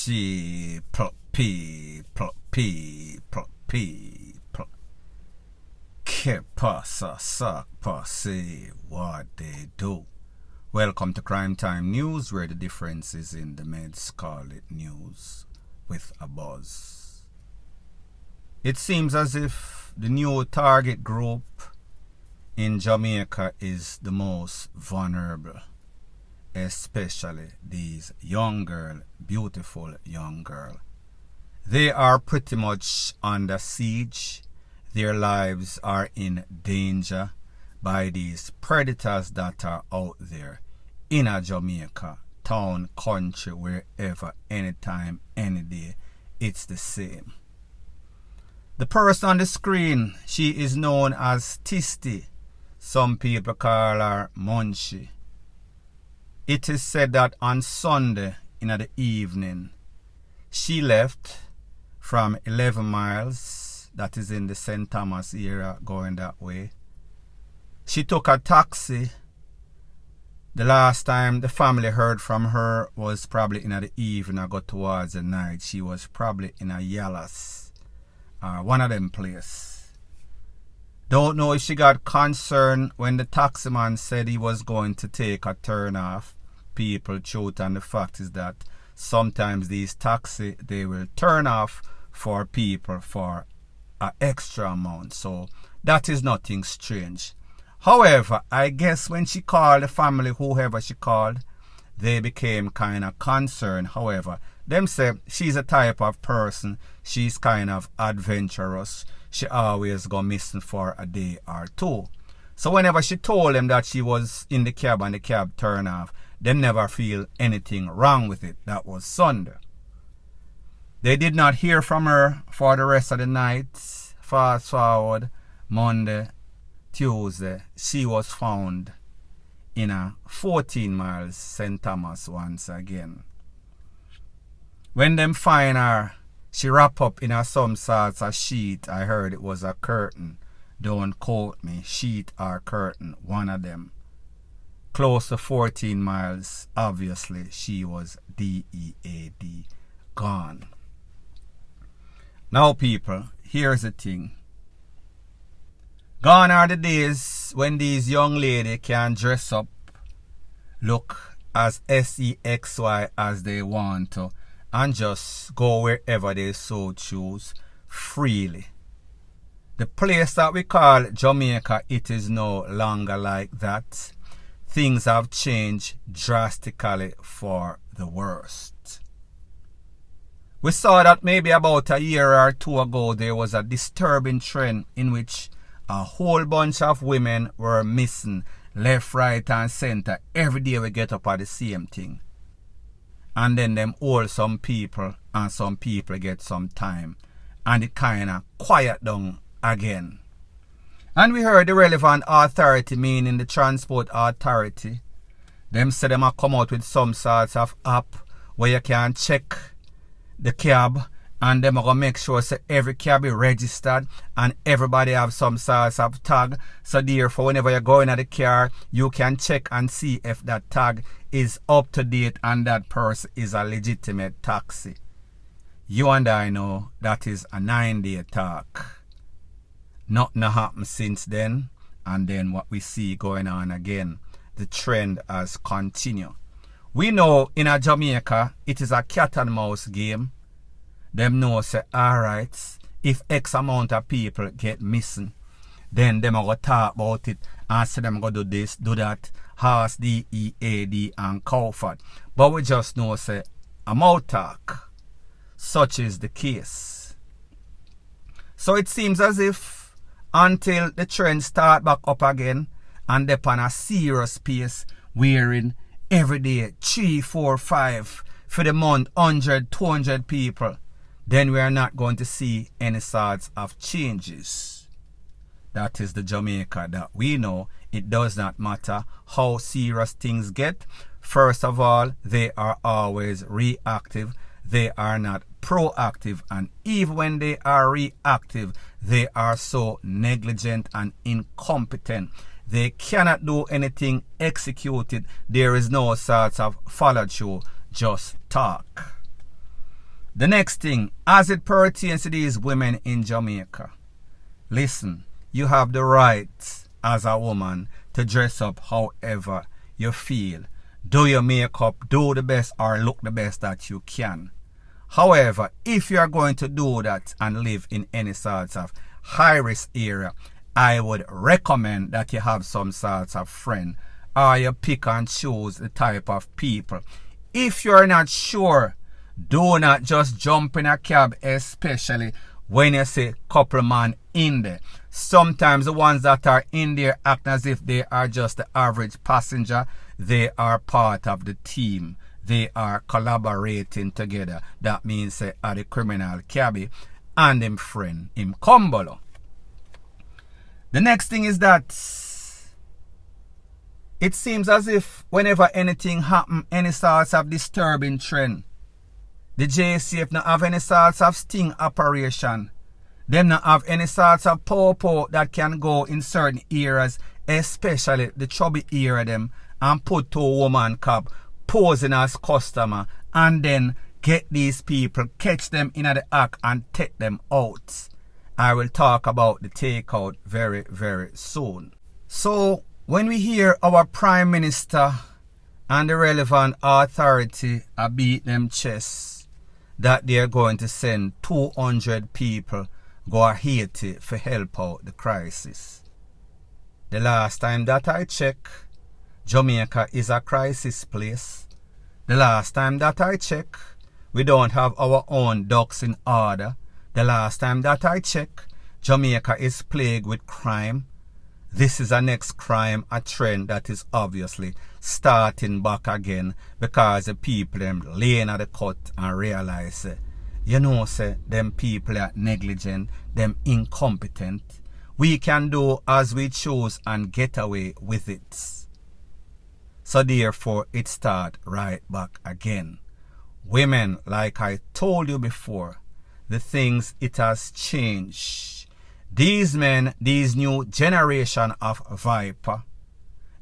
People. Que pasa, sac passe, what they do. Welcome to Crime Time News, where the difference is in the meds call it news with a buzz. It seems as if the new target group in Jamaica is the most vulnerable, especially these young girl, beautiful young girl. They are pretty much under siege. Their lives are in danger by these predators that are out there in a Jamaica, town, country, wherever, anytime, any day. It's the same. The person on the screen, she is known as TISTY. Some people call her Munchie. It is said that on Sunday in the evening, she left from 11 miles, that is in the St. Thomas area, going that way. She took a taxi. The last time the family heard from her was probably in the evening or go towards the night. She was probably in a Yalas, one of them places. Don't know if she got concerned when the taxi man said he was going to take a turn off. People, truth and the fact is that sometimes these taxi, they will turn off for people for an extra amount. So that is nothing strange. However, I guess when she called the family, whoever she called, they became kind of concerned. However, them say she's a type of person, she's kind of adventurous. She always go missing for a day or two. So whenever she told them that she was in the cab and the cab turned off, them never feel anything wrong with it. That was Sunday. They did not hear from her for the rest of the night. Fast forward, Monday, Tuesday, she was found in a 14 miles St. Thomas once again. When them find her, she wrapped up in some sorts of sheet. I heard it was a curtain. Don't quote me, sheet or curtain, one of them. Close to 14 miles, obviously she was DEAD, gone. Now people, here's the thing. Gone are the days when these young ladies can dress up, look as sexy as they want to, and just go wherever they so choose freely. The place that we call Jamaica, it is no longer like that. Things have changed drastically for the worst. We saw that maybe about a year or two ago there was a disturbing trend in which a whole bunch of women were missing left, right and center. Every day we get up at the same thing. And then them hold some people and some people get some time. And it kind of quiet down again. And we heard the relevant authority, meaning the transport authority. Them said them have come out with some sorts of app where you can check the cab, and them are going to make sure say every cab is registered and everybody have some sorts of tag. So therefore, whenever you're going at the car, you can check and see if that tag is up to date and that person is a legitimate taxi. You and I know that is a 9-day talk. Nothing happened since then, and then what we see going on again, the trend has continued. We know in a Jamaica, it is a cat and mouse game. Them know say, alright, if X amount of people get missing, then them are going to talk about it and say them going to do this, do that, horse, DEAD and Cowford. But we just know say, a mouth talk. Such is the case. So it seems as if until the trend start back up again and they're on a serious pace, wearing every day 3, 4, 5 for the month, 100, 200 people, then we are not going to see any sorts of changes. That is the Jamaica that we know. It does not matter how serious things get. First of all, they are always reactive. They are not proactive. And even when they are reactive, they are so negligent and incompetent. They cannot do anything executed. There is no sort of follow through, just talk. The next thing, as it pertains to these women in Jamaica, listen, you have the right as a woman to dress up however you feel. Do your makeup, do the best or look the best that you can. However, if you are going to do that and live in any sorts of high-risk area, I would recommend that you have some sorts of friend, or you pick and choose the type of people. If you're not sure, do not just jump in a cab, especially when you see couple man in there. Sometimes the ones that are in there act as if they are just the average passenger. They are part of the team. They are collaborating together. That means are the criminal cabby and him friend, him Kumbolo. The next thing is that it seems as if whenever anything happen, any sorts of disturbing trend, the JCF not have any sorts of sting operation. Them not have any sorts of popo that can go in certain areas, especially the trouble area them, and put to a woman cab, posing as customer, and then get these people, catch them in the act and take them out. I will talk about the takeout very, very soon. So, when we hear our Prime Minister and the relevant authority beat them chest that they are going to send 200 people go to Haiti for help out the crisis. The last time that I check, Jamaica is a crisis place. The last time that I check, we don't have our own ducks in order. The last time that I check, Jamaica is plagued with crime. This is a next crime, a trend that is obviously starting back again because the people them laying at the cut and realize, them people are negligent, them incompetent. We can do as we choose and get away with it. So therefore it start right back again. Women, like I told you before, the things it has changed. These men, these new generation of viper,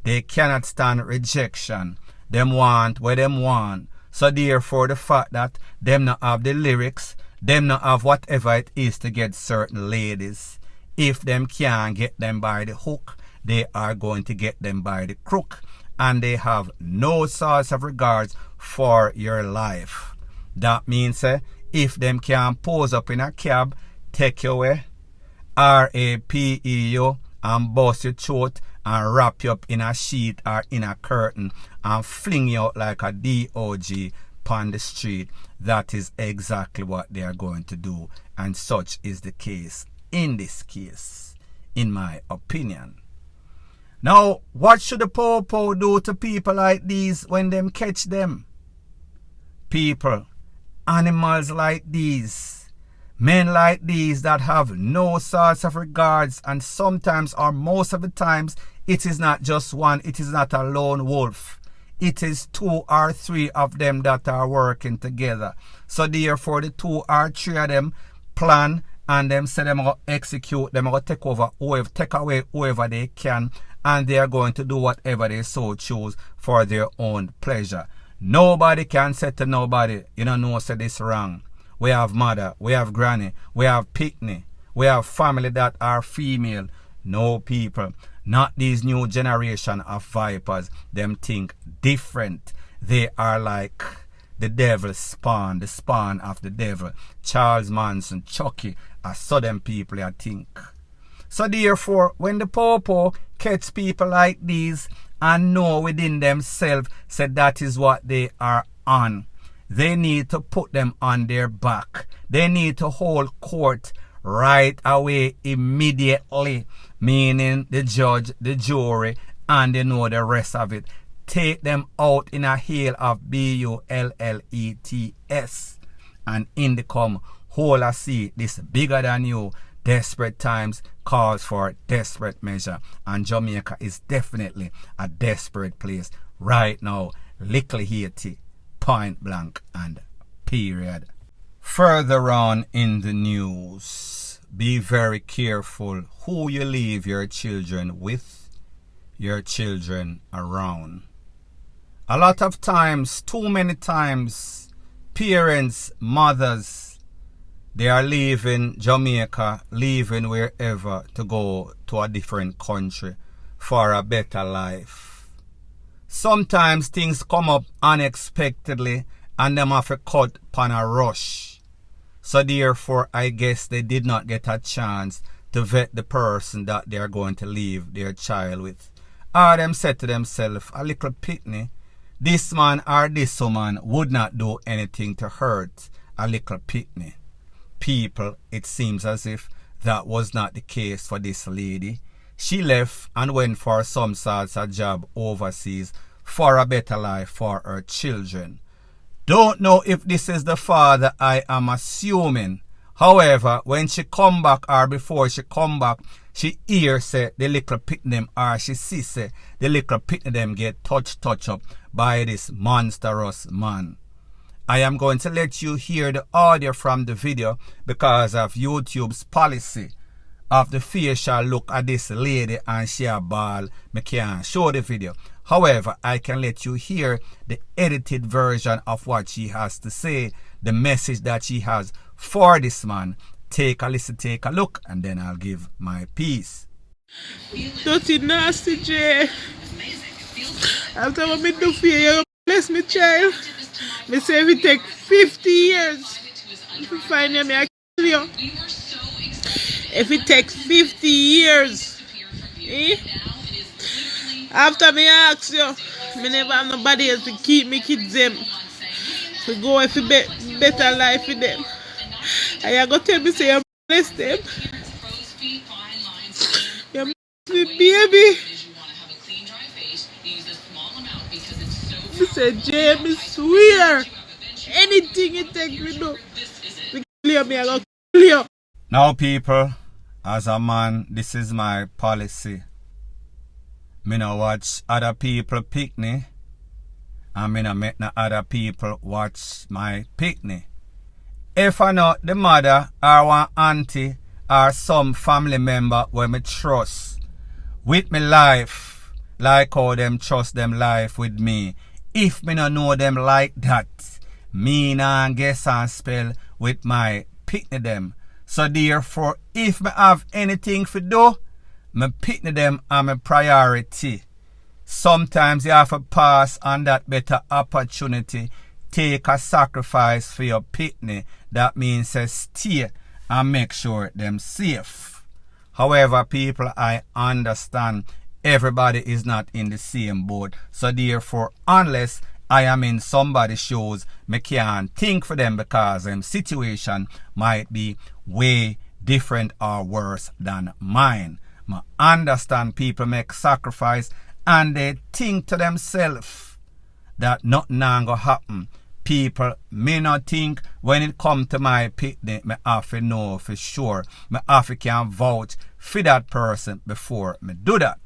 they cannot stand rejection. Them want what them want. So therefore the fact that them not have the lyrics, them not have whatever it is to get certain ladies, if them can't get them by the hook, they are going to get them by the crook. And they have no source of regards for your life. That means if them can pose up in a cab, take you away, RAPEU, and bust your throat and wrap you up in a sheet or in a curtain and fling you out like a DOG on the street. That is exactly what they are going to do, and such is the case in this case, in my opinion. Now, what should the popo do to people like these when them catch them? People, animals like these, men like these that have no sorts of regards, and sometimes or most of the times it is not just one, it is not a lone wolf. It is 2 or 3 of them that are working together. So therefore the 2 or 3 of them plan and them say them will execute, them will take over, take away whoever they can, and they are going to do whatever they so choose for their own pleasure. Nobody can say to nobody, say this wrong. We have mother, we have granny, we have picnic, we have family that are female. No, people, not these new generation of vipers. Them think different. They are like the devil's spawn, the spawn of the devil. Charles Manson, Chucky, are so them people I think. So therefore, when the popo catch people like these and know within themselves, say that is what they are on, they need to put them on their back. They need to hold court right away immediately, meaning the judge, the jury, and they know the rest of it. Take them out in a hail of BULLETS, and in the come whole a see this bigger than you. Desperate times calls for desperate measure, and Jamaica is definitely a desperate place right now. Little Haiti, point blank and period. Further on in the news, be very careful who you leave your children with, your children around. A lot of times, too many times, parents, mothers, they are leaving Jamaica, leaving wherever to go to a different country for a better life. Sometimes things come up unexpectedly and them have to cut upon a rush. So therefore, I guess they did not get a chance to vet the person that they are going to leave their child with. Or them said to themselves, a little pitney, this man or this woman would not do anything to hurt a little pitney. People, it seems as if that was not the case for this lady. She left and went for some sorts of job overseas for a better life for her children. Don't know if this is the father, I am assuming. However, when she come back or before she come back, she hear say the little pitney them or she see say the little pitney them get touch up by this monstrous man. I am going to let you hear the audio from the video because of YouTube's policy of the facial look at this lady and she a ball. Me can't show the video. However, I can let you hear the edited version of what she has to say, the message that she has for this man. Take a listen, take a look, and then I'll give my piece. Dirty nasty J. After what me do for you, bless me child. Me say if it take 50 years to find you, me I kill you. If it takes 50 years, eh? After me ask you, me never have nobody else to keep me kids them. To go if you better life for them. And you go tell me say you bless them. You bless me baby. Me say Jamie swear. Anything you take me do. Me kill me, I go kill you. Now people, as a man, this is my policy. Me no watch other people picnic, and me no make no other people watch my picnic. If I know the mother or one auntie or some family member where me trust with me life, like how them trust them life with me, if me no know them like that, me nah guess and spell with my picnic them. So therefore, if me have anything to do, me picnic them are my priority. Sometimes you have to pass on that better opportunity. Take a sacrifice for your picnic. That means stay and make sure them safe. However, people, I understand everybody is not in the same boat. So therefore, unless I am in somebody's shoes, me can't think for them because situation might be way different or worse than mine. I understand people make sacrifice and they think to themselves that nothing gonna happen. People may not think when it come to my picnic, me have to know for sure. Me have to can vouch for that person before me do that.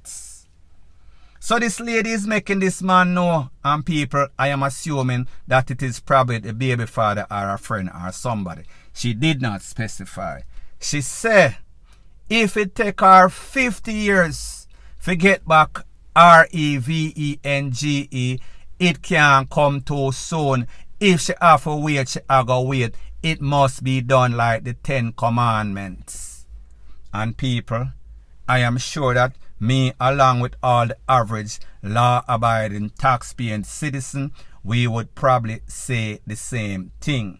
So this lady is making this man know, and people, I am assuming that it is probably the baby father or a friend or somebody. She did not specify. She said, if it take her 50 years to get back REVENGE, it can't come too soon. If she have to wait, she have to wait. It must be done like the 10 Commandments. And people, I am sure that me, along with all the average law-abiding tax-paying citizen, we would probably say the same thing.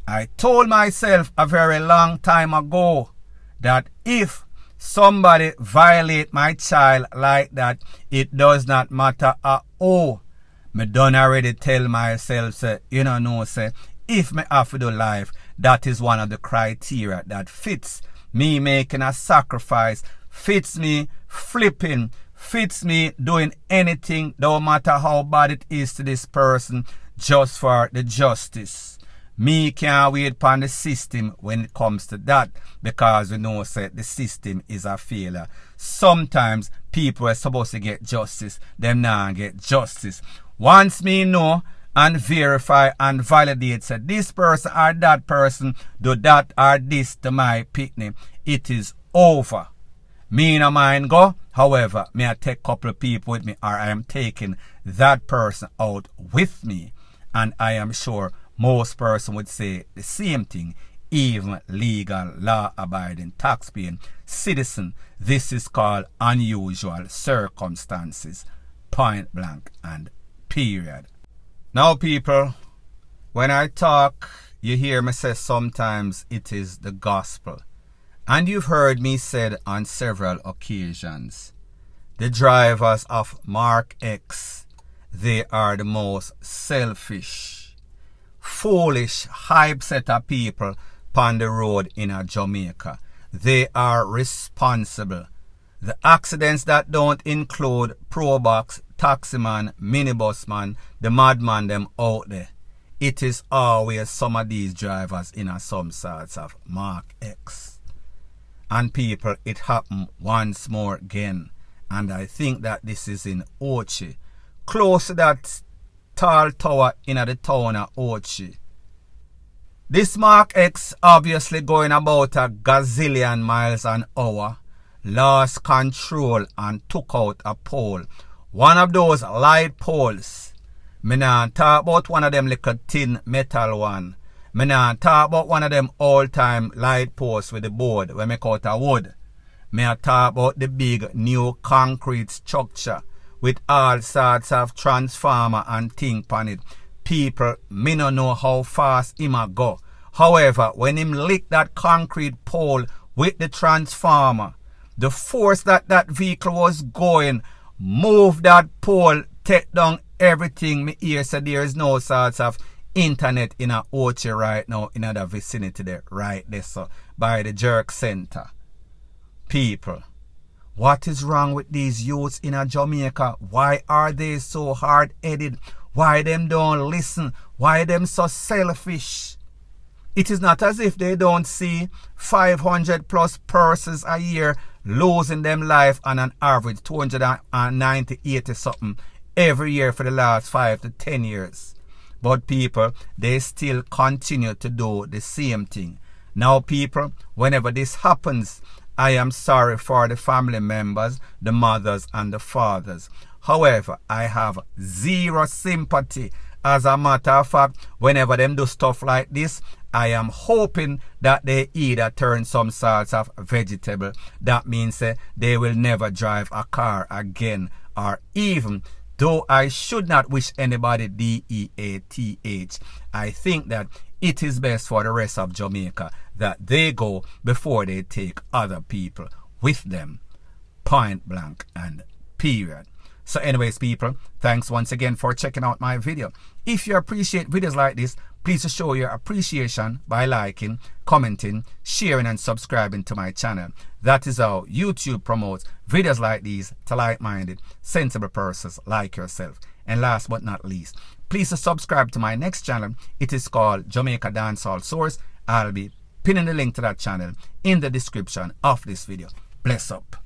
I told myself a very long time ago that if somebody violate my child like that, it does not matter at all. Me done already tell myself, say, you know, say, if me have to do life, that is one of the criteria that fits me making a sacrifice, fits me flipping, fits me doing anything, no matter how bad it is to this person, just for the justice. Me can't wait upon the system when it comes to that, because we know that the system is a failure. Sometimes people are supposed to get justice, them not get justice. Once me know and verify and validate that this person or that person do that or this to my picnic, it is over. Me no mind go. However, me I take a couple of people with me, or I am taking that person out with me. And I am sure Most person would say the same thing. Even legal, law-abiding, tax-paying citizen. This is called unusual circumstances. Point blank and period. Now, people, when I talk, you hear me say sometimes it is the gospel. And you've heard me said on several occasions, the drivers of Mark X, they are the most selfish, foolish, hype set of people on the road in Jamaica. They are responsible. The accidents that don't include Probox, taximan, minibusman, the madman them out there. It is always some of these drivers in some sorts of Mark X. And people, it happened once more again. And I think that this is in Ochi. Close to that tall tower in the town of Ochi. This Mark X obviously going about a gazillion miles an hour, lost control and took out a pole. One of those light poles. Me nah talk about one of them little tin metal one. Me nah talk about one of them all-time light posts with the board we make out of wood. Me a talk about the big new concrete structure with all sorts of transformer and thing on it. People, me no know how fast him a go. However, when him lick that concrete pole with the transformer, the force that that vehicle was going, move that pole, take down everything. Me hear say there is no sorts of internet in a Ochi right now in the vicinity there, right there, so by the jerk center. People, what is wrong with these youths in a Jamaica? Why are they so hard-headed? Why them don't listen? Why them so selfish? It is not as if they don't see 500 plus persons a year losing them life on an average 290, 80 something every year for the last 5 to 10 years. But people, they still continue to do the same thing. Now people, whenever this happens, I am sorry for the family members, the mothers and the fathers. However, I have zero sympathy. As a matter of fact, whenever them do stuff like this, I am hoping that they either turn some sorts of vegetable. That means they will never drive a car again. Or even, though I should not wish anybody DEATH, I think that it is best for the rest of Jamaica that they go before they take other people with them. Point blank and period. So anyways, people, thanks once again for checking out my video. If you appreciate videos like this, please show your appreciation by liking, commenting, sharing and subscribing to my channel. That is how YouTube promotes videos like these to like-minded, sensible persons like yourself. And last but not least, please subscribe to my next channel. It is called Jamaica Dancehall Source. I'll be pinning the link to that channel in the description of this video. Bless up.